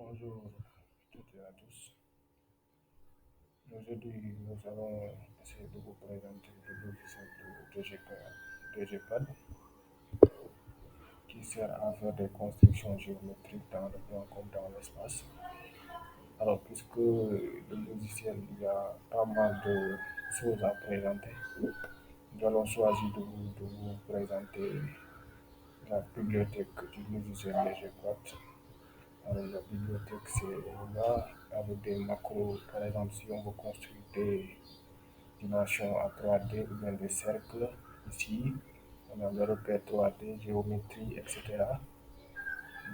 Bonjour toutes et à tous. Aujourd'hui, nous allons essayer de vous présenter le logiciel de DGPAD qui sert à faire des constructions géométriques dans le plan comme dans l'espace. Alors, puisque le logiciel, il y a pas mal de choses à présenter, nous allons choisir de vous présenter la bibliothèque du logiciel DGPAD. Alors, la bibliothèque, c'est là avec des macros, par exemple, si on veut construire des dimensions à 3D ou bien des cercles, ici, on a le repère 3D, géométrie, etc.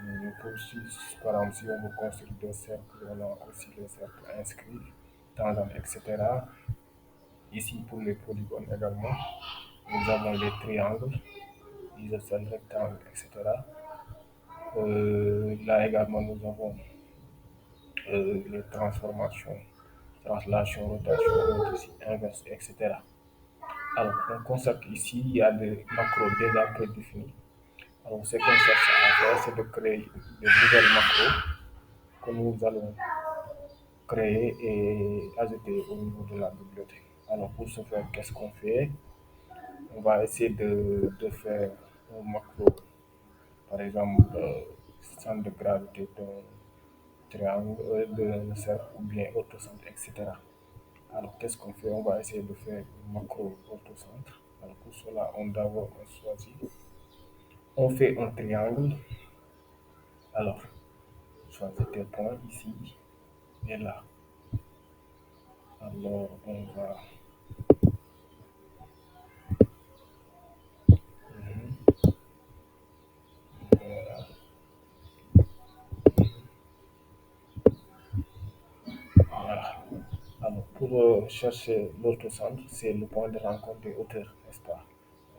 Mais pour aussi, par exemple, si on veut construire des cercles, on a aussi les cercles inscrits, tangents, etc. Ici, pour les polygones également, nous avons les triangles, isocèles, rectangles, etc. Là également, nous avons les transformations, translation, rotation, ici, inverse, etc. Alors, on constate qu'ici, il y a des macros déjà prédéfinis. Alors, ce qu'on cherche à faire, c'est de créer de nouvelles macros que nous allons créer et ajouter au niveau de la bibliothèque. Alors, pour ce faire, qu'est-ce qu'on fait? On va essayer de faire un macro, par exemple, centre de gravité d'un triangle, d'un cercle ou bien autocentre, etc. Alors, qu'est-ce qu'on fait? On va essayer de faire un macro autocentre. Alors, pour cela, d'abord, on choisit. On fait un triangle. Alors, choisis tes points ici et là. Alors, on va. Voilà. Voilà. Alors, pour chercher l'autre centre, c'est le point de rencontre des hauteurs, n'est-ce pas?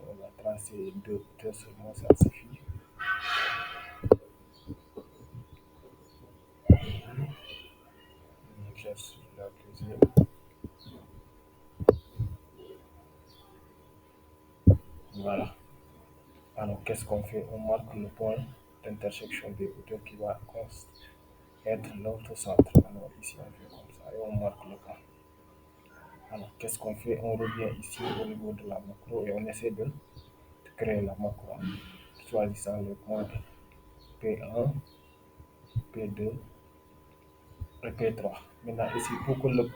On va tracer deux hauteurs seulement, ça suffit. On cherche la deuxième. Voilà. Alors, qu'est-ce qu'on fait? On marque le point d'intersection des hauteurs qui va être l'autre centre. Alors, ici, on fait comme ça et on marque le point. Alors, qu'est-ce qu'on fait? On revient ici au niveau de la macro et on essaie de créer la macro en choisissant les points P1, P2 et P3. Maintenant, ici, pour que le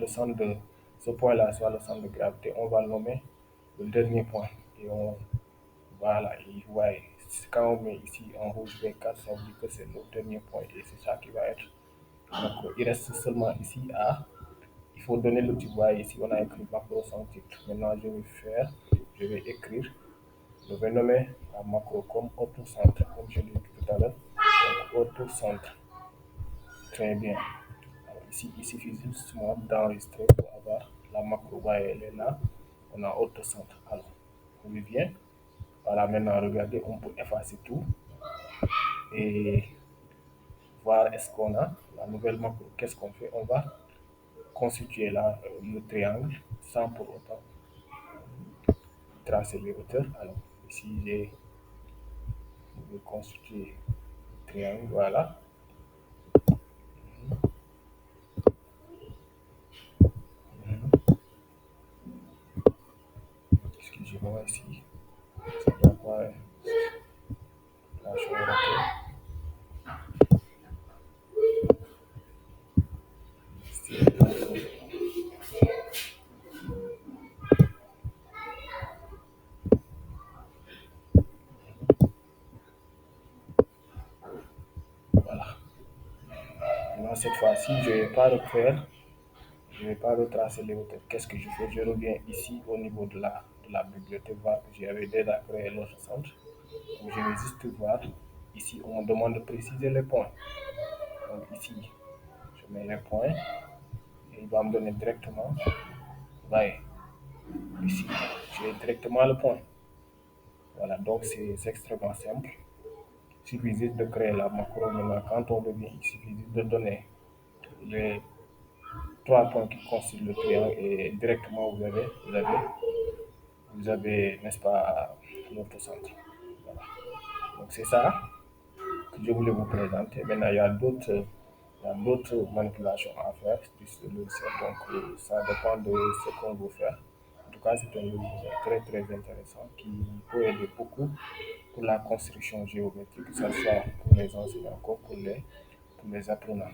centre de ce point-là soit le centre de gravité, on va nommer le dernier point. Et voilà, et vous voyez, quand on met ici en rouge V4, ça veut dire que c'est le dernier point et c'est ça qui va être. Donc, il reste seulement ici à. Il faut donner le type. Vous voyez, ici, on a écrit macro sans titre. Maintenant, je vais écrire. Je vais nommer la macro comme autocentre, comme je l'ai dit tout à l'heure. Donc, autocentre. Très bien. Alors, ici, il suffit justement d'enregistrer pour avoir la macro. Vous voyez, elle est là. On a autocentre. Alors, on revient. Voilà, maintenant, regardez, on peut effacer tout et voir est-ce qu'on a la nouvelle macro. Qu'est-ce qu'on fait? On va constituer là le triangle sans pour autant tracer les hauteurs. Alors, ici, je vais constituer le triangle. Voilà. Excusez-moi ici. Ça doit pas la chambre. Voilà. Maintenant, cette fois-ci, je ne vais pas retracer les hauteurs. Qu'est-ce que je fais? Je reviens ici au niveau de la bibliothèque, voir que j'avais déjà créé l'autre centre. Donc, je vais juste voir. Ici, on me demande de préciser les points. Donc, ici, je mets les points et il va me donner directement. Vous voyez, ici, j'ai directement le point. Voilà, donc c'est extrêmement simple. Il suffit juste de créer la macro. Maintenant, quand on revient, il suffit juste de donner les trois points qui constituent le triangle et directement vous avez, n'est-ce pas, l'autre centre. Voilà. Donc c'est ça que je voulais vous présenter. Maintenant, il y a d'autres. Il y a d'autres manipulations à faire sur ce logiciel, donc ça dépend de ce qu'on veut faire. En tout cas, c'est un logiciel très très intéressant qui peut aider beaucoup pour la construction géométrique, que ce soit pour les enseignants comme pour les apprenants.